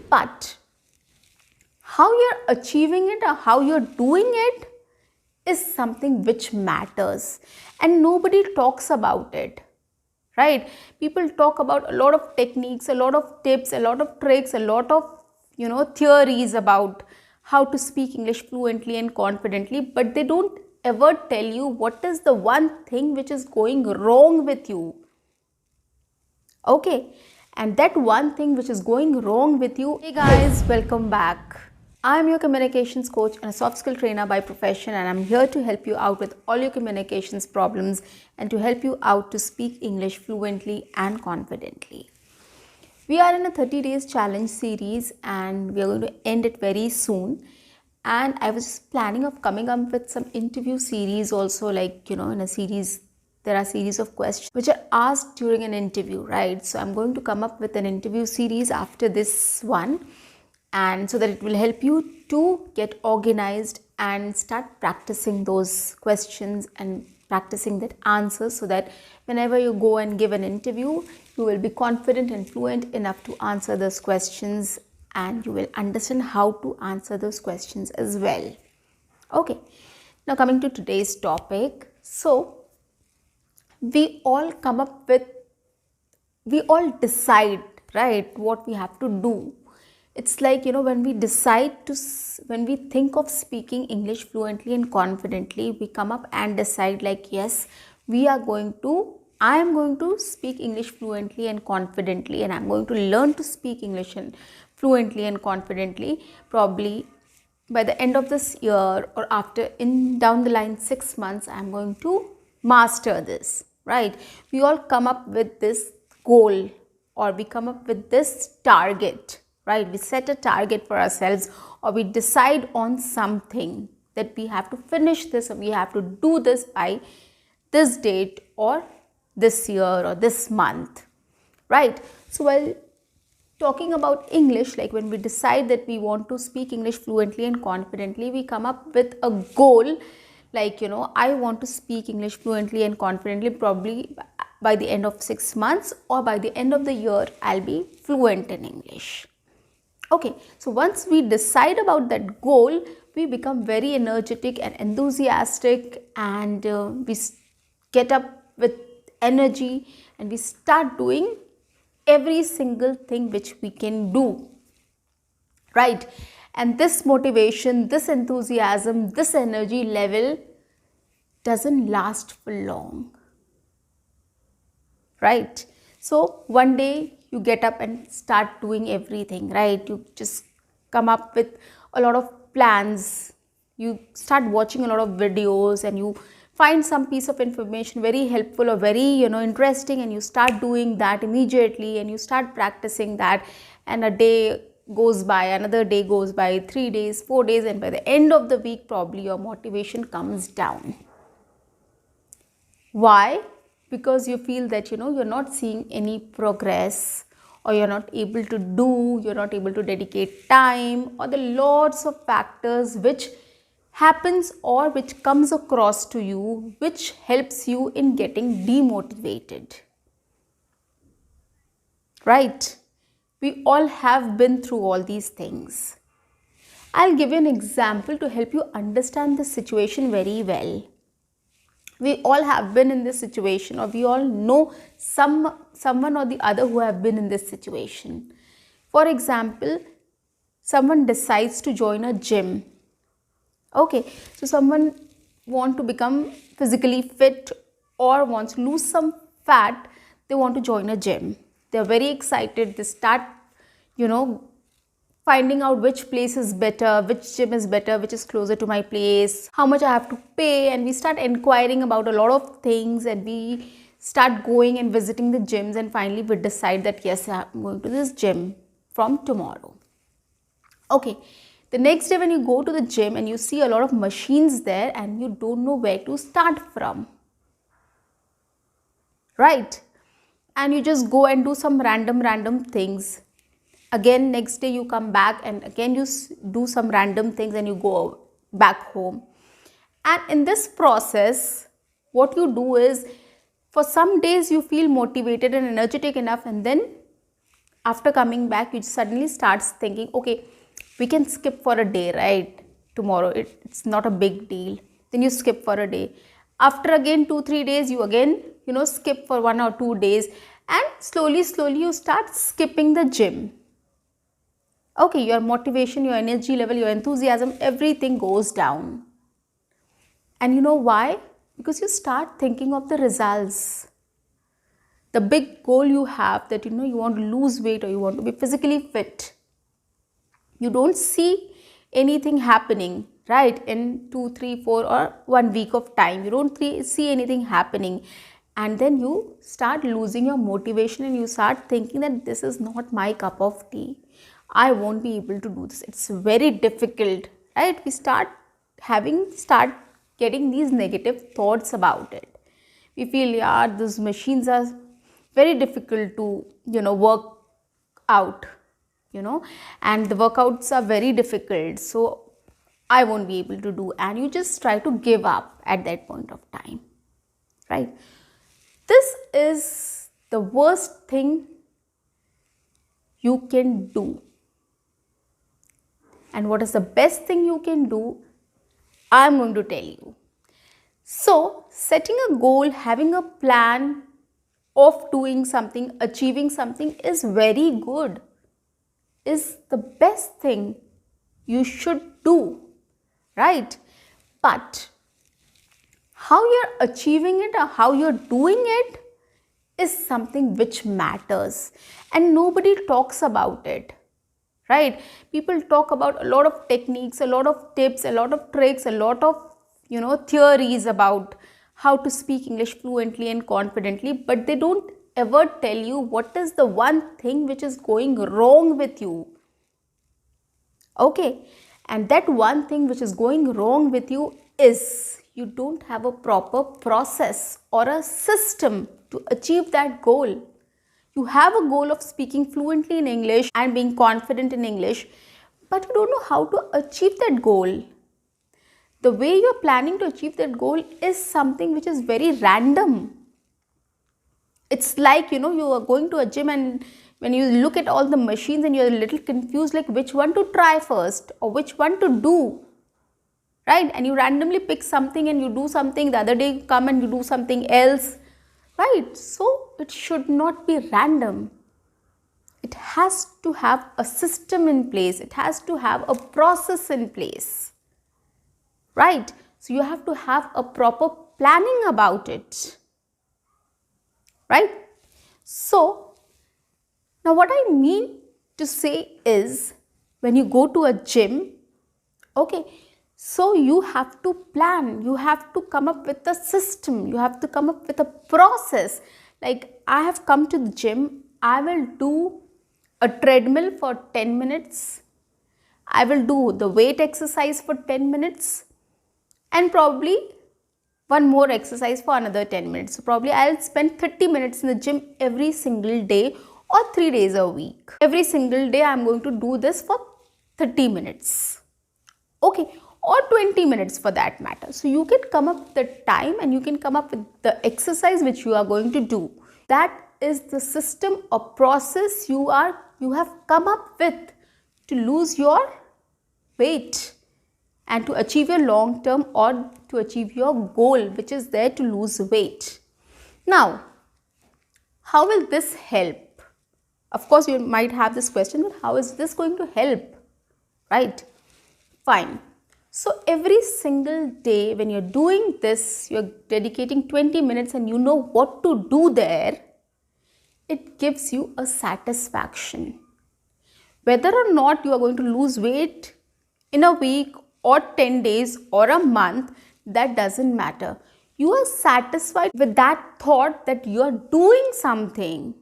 But how you're achieving it or how you're doing it is something which matters, and nobody talks about it, right? People talk about a lot of techniques, a lot of tips, a lot of tricks, a lot of theories about how to speak English fluently and confidently, but they don't ever tell you what is the one thing which is going wrong with you. Okay, and that one thing which is going wrong with you. Hey guys, welcome back. I'm your communications coach and a soft skill trainer by profession, and I'm here to help you out with all your communications problems and to help you out to speak English fluently and confidently. We are in a 30 days challenge series and we are going to end it very soon. And I was planning of coming up with some interview series also, like, in a series, there are series of questions which are asked during an interview, right? So I'm going to come up with an interview series after this one, and so that it will help you to get organized and start practicing those questions and practicing that answer, so that whenever you go and give an interview, you will be confident and fluent enough to answer those questions, and you will understand how to answer those questions as well. Okay, now coming to today's topic. So we all decide, right, what we have to do. It's like, when we when we think of speaking English fluently and confidently, we come up and decide like, yes, I am going to speak English fluently and confidently, and I'm going to learn to speak English fluently and confidently, probably by the end of this year, or down the line 6 months, I'm going to master this, right? We all come up with this goal, or we come up with this target, right? We set a target for ourselves, or we decide on something that we have to finish this, or we have to do this by this date, or this year, or this month, right? So while talking about English, like when we decide that we want to speak English fluently and confidently, we come up with a goal, like, I want to speak English fluently and confidently, probably by the end of 6 months, or by the end of the year, I'll be fluent in English. Okay, so once we decide about that goal, we become very energetic and enthusiastic, and we get up with energy, and we start doing every single thing which we can do, right? And this motivation, this enthusiasm, this energy level doesn't last for long, right? So one day you get up and start doing everything, right? You just come up with a lot of plans, you start watching a lot of videos, and you find some piece of information very helpful or very interesting, and you start doing that immediately, and you start practicing that, and a day goes by, another day goes by, 3 days, 4 days, and by the end of the week, probably your motivation comes down. Why? Because you feel that you're not seeing any progress, or you're not able to dedicate time, or the lots of factors which happens or which comes across to you, which helps you in getting demotivated, right? We all have been through all these things. I'll give you an example to help you understand the situation very well. We all have been in this situation, or we all know someone or the other who have been in this situation. For example, someone decides to join a gym. Okay, so someone want to become physically fit or wants to lose some fat, they want to join a gym. They're very excited. They start, finding out which place is better, which gym is better, which is closer to my place, how much I have to pay, and we start inquiring about a lot of things, and we start going and visiting the gyms, and finally we decide that yes, I'm going to this gym from tomorrow. Okay, the next day when you go to the gym and you see a lot of machines there, and you don't know where to start from, right? And you just go and do some random things. Again, next day you come back, and again you do some random things, and you go back home. And in this process, what you do is, for some days you feel motivated and energetic enough, and then after coming back, you suddenly starts thinking, okay, we can skip for a day, right? Tomorrow, it's not a big deal. Then you skip for a day. After again 2-3 days, you again, skip for 1 or 2 days, and slowly you start skipping the gym. Okay, your motivation, your energy level, your enthusiasm, everything goes down. And you know why? Because you start thinking of the results. The big goal you have, that you want to lose weight or you want to be physically fit. You don't see anything happening, right, in 2, 3, 4 or 1 week of time. You don't see anything happening, and then you start losing your motivation and you start thinking that this is not my cup of tea. I won't be able to do this. It's very difficult, right? We start getting these negative thoughts about it. We feel, yeah, these machines are very difficult to work out, and the workouts are very difficult, so I won't be able to do, and you just try to give up at that point of time, right? This is the worst thing you can do. And what is the best thing you can do? I'm going to tell you. So, setting a goal, having a plan of doing something, achieving something is very good, is the best thing you should do, right? But how you're achieving it or how you're doing it is something which matters, and nobody talks about it, right? People talk about a lot of techniques, a lot of tips, a lot of tricks, a lot of theories about how to speak English fluently and confidently, but they don't ever tell you what is the one thing which is going wrong with you. Okay, and that one thing which is going wrong with you is you don't have a proper process or a system to achieve that goal. You have a goal of speaking fluently in English and being confident in English, but you don't know how to achieve that goal. The way you're planning to achieve that goal is something which is very random. It's like, you are going to a gym, and when you look at all the machines and you're a little confused, like which one to try first or which one to do, right? And you randomly pick something and you do something, the other day you come and you do something else, right? So it should not be random. It has to have a system in place. It has to have a process in place, right? So you have to have a proper planning about it, right? So now what I mean to say is, when you go to a gym, okay, so you have to plan, you have to come up with a system, you have to come up with a process. Like, I have come to the gym, I will do a treadmill for 10 minutes, I will do the weight exercise for 10 minutes, and probably one more exercise for another 10 minutes. So probably I'll spend 30 minutes in the gym every single day, or 3 days a week. Every single day I'm going to do this for 30 minutes. Okay, or 20 minutes for that matter. So you can come up with the time and you can come up with the exercise which you are going to do. That is the system or process you have come up with to lose your weight and to achieve your long term, or to achieve your goal, which is there to lose weight. Now, how will this help? Of course, you might have this question, that how is this going to help, right? Fine. So every single day when you're doing this, you're dedicating 20 minutes and you know what to do there, it gives you a satisfaction. Whether or not you are going to lose weight in a week or 10 days or a month, that doesn't matter. You are satisfied with that thought that you are doing something,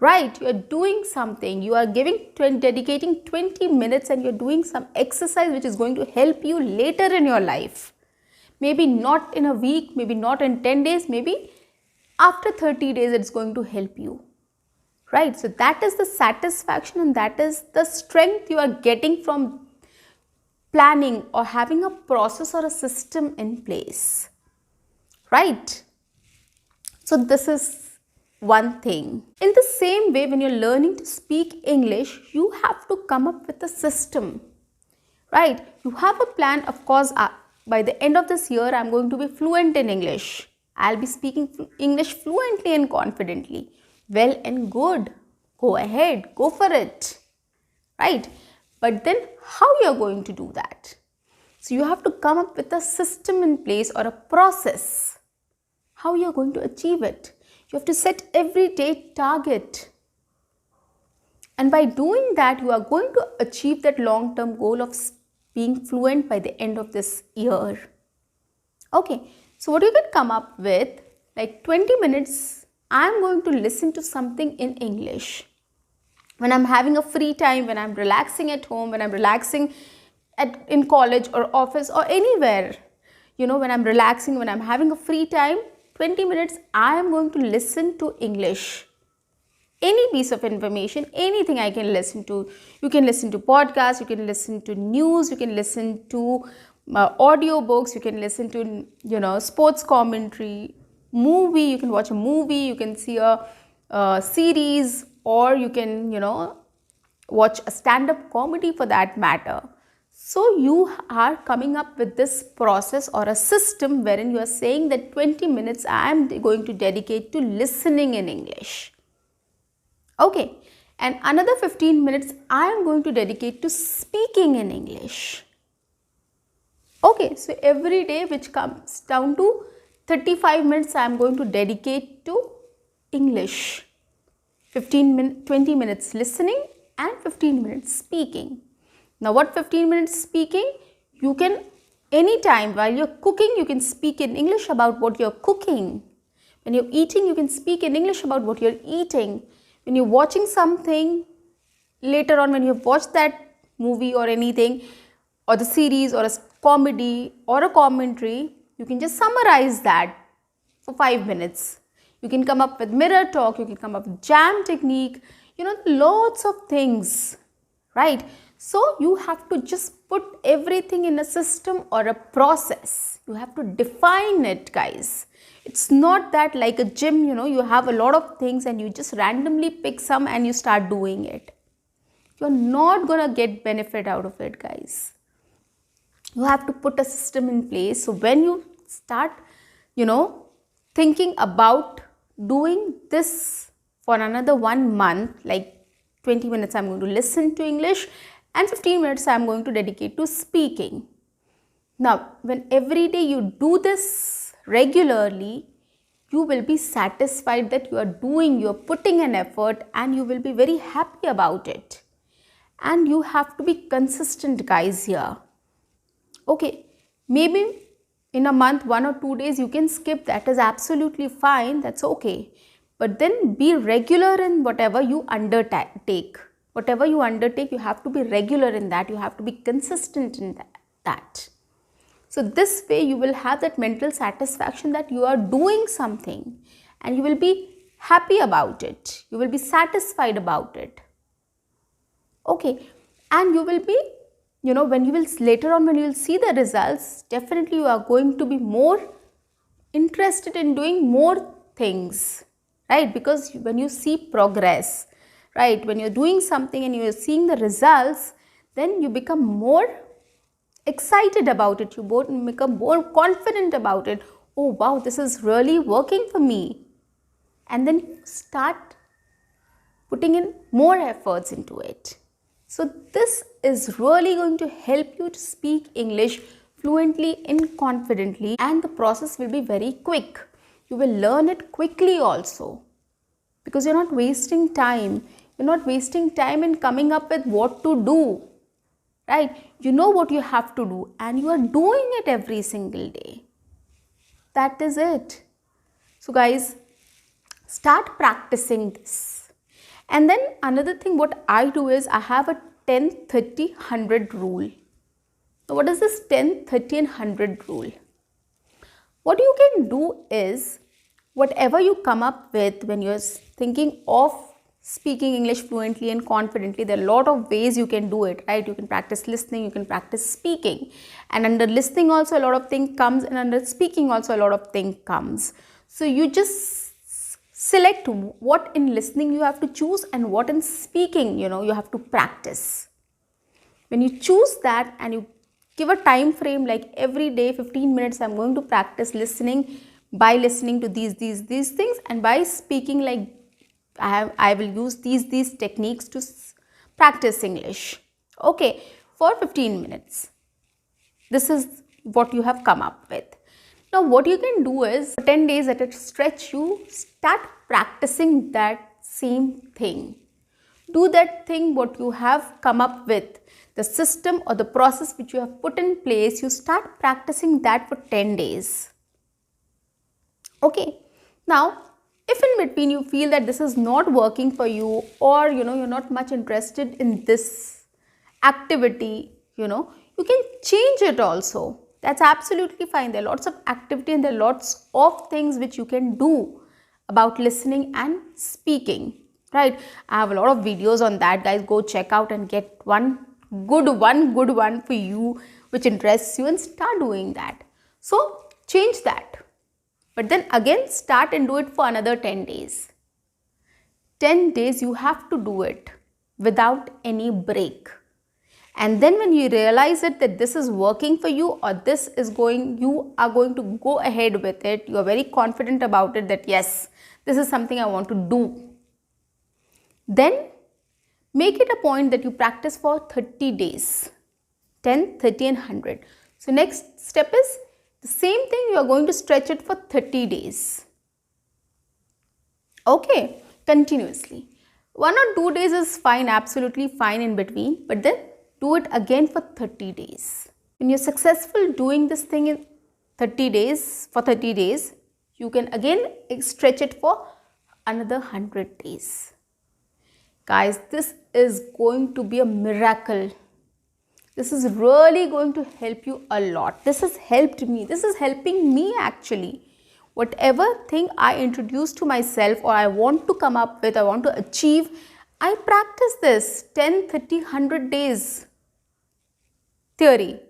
right? You are doing something. You are dedicating 20 minutes and you're doing some exercise which is going to help you later in your life. Maybe not in a week, maybe not in 10 days, maybe after 30 days it's going to help you, right? So that is the satisfaction and that is the strength you are getting from planning or having a process or a system in place, right? So this is one thing. In the same way, when you're learning to speak English, you have to come up with a system, right? You have a plan. Of course, by the end of this year, I'm going to be fluent in English. I'll be speaking English fluently and confidently. Well and good. Go ahead, go for it, right? But then how you're going to do that? So you have to come up with a system in place or a process. How you're going to achieve it? You have to set everyday target. And by doing that, you are going to achieve that long-term goal of being fluent by the end of this year. Okay, so what you can come up with, like 20 minutes, I'm going to listen to something in English. When I'm having a free time, when I'm relaxing at home, when I'm relaxing in college or office or anywhere, when I'm relaxing, when I'm having a free time, 20 minutes, I am going to listen to English. Any piece of information, anything I can listen to. You can listen to podcasts, you can listen to news, you can listen to audio books, you can listen to, sports commentary, movie, you can watch a movie, you can see a series, or you can, watch a stand-up comedy for that matter. So you are coming up with this process or a system wherein you are saying that 20 minutes I am going to dedicate to listening in English. Okay, and another 15 minutes I am going to dedicate to speaking in English. Okay, so every day, which comes down to 35 minutes, I am going to dedicate to English. 20 minutes listening and 15 minutes speaking. Now what 15 minutes speaking? You can anytime while you're cooking, you can speak in English about what you're cooking. When you're eating, you can speak in English about what you're eating. When you're watching something, later on when you've watched that movie or anything, or the series or a comedy or a commentary, you can just summarize that for 5 minutes. You can come up with mirror talk, you can come up with jam technique, lots of things, right? So you have to just put everything in a system or a process. You have to define it, guys. It's not that like a gym, you have a lot of things and you just randomly pick some and you start doing it. You're not going to get benefit out of it, guys. You have to put a system in place. So when you start, thinking about doing this for another 1 month, like 20 minutes I'm going to listen to English and 15 minutes I'm going to dedicate to speaking. Now, when every day you do this regularly, you will be satisfied that you're putting an effort, and you will be very happy about it. And you have to be consistent, guys, here. Okay, maybe in a month, 1 or 2 days, you can skip. That is absolutely fine. That's okay. But then be regular in whatever you undertake. Whatever you undertake, you have to be regular in that. You have to be consistent in that. So this way you will have that mental satisfaction that you are doing something, and you will be happy about it. You will be satisfied about it. Okay, and you will be, when you will later on, when you will see the results, definitely you are going to be more interested in doing more things, right? Because when you see progress, right, when you're doing something and you're seeing the results, then you become more excited about it. You become more confident about it. Oh wow, this is really working for me. And then start putting in more efforts into it. So this is really going to help you to speak English fluently and confidently, and the process will be very quick. You will learn it quickly also, because you're not wasting time. You're not wasting time in coming up with what to do, right? You know what you have to do, and you are doing it every single day. That is it. So guys, start practicing this. And then another thing what I do is I have a 10, 30, 100 rule. Now what is this 10, 30 and 100 rule? What you can do is, whatever you come up with when you're thinking of speaking English fluently and confidently, there are a lot of ways you can do it, right? You can practice listening, you can practice speaking. And under listening also a lot of thing comes, and under speaking also a lot of thing comes. So you just select what in listening you have to choose and what in speaking, you have to practice. When you choose that and you give a time frame, like every day 15 minutes I'm going to practice listening, by listening to these things, and by speaking, like I will use these techniques to practice English. Okay, for 15 minutes. This is what you have come up with. Now what you can do is, for 10 days at a stretch, you start practicing that same thing. Do that thing what you have come up with, the system or the process which you have put in place, you start practicing that for 10 days. Okay. Now, if in between you feel that this is not working for you, or you're not much interested in this activity, you can change it also. That's absolutely fine. There are lots of activity and there are lots of things which you can do about listening and speaking, right? I have a lot of videos on that, guys. Go check out and get one good one for you which interests you and start doing that. So change that. But then again start and do it for another 10 days. 10 days you have to do it without any break. And then when you realize it that this is working for you, or you are going to go ahead with it, you are very confident about it that yes, this is something I want to do. Then make it a point that you practice for 30 days, 10, 30 and 100. So next step is the same thing, you are going to stretch it for 30 days. Okay, continuously. 1 or 2 days is fine, absolutely fine in between, but then do it again for 30 days. When you're successful doing this thing in 30 days, you can again stretch it for another 100 days. Guys, this is going to be a miracle. This is really going to help you a lot. This has helped me. This is helping me actually. Whatever thing I introduce to myself or I want to come up with, I want to achieve, I practice this 10, 30, 100 days theory.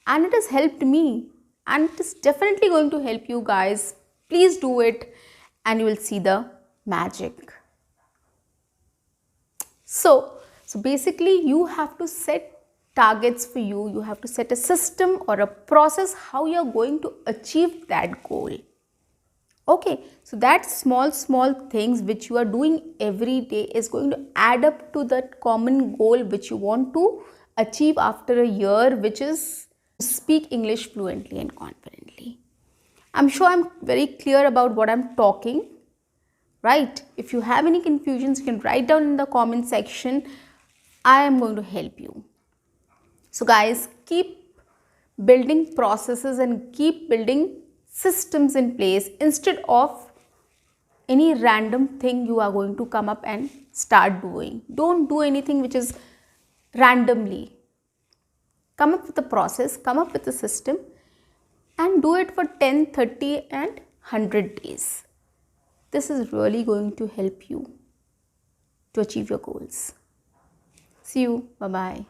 And it has helped me. And it is definitely going to help you guys. Please do it and you will see the magic. So basically you have to set targets for you. You have to set a system or a process how you are going to achieve that goal. Okay, so that small things which you are doing every day is going to add up to that common goal which you want to achieve after a year, which is to speak English fluently and confidently. I'm sure I'm very clear about what I'm talking, right? If you have any confusions, you can write down in the comment section. I am going to help you. So guys, keep building processes and keep building systems in place instead of any random thing you are going to come up and start doing. Don't do anything which is randomly. Come up with a process, come up with a system and do it for 10, 30 and 100 days. This is really going to help you to achieve your goals. See you. Bye-bye.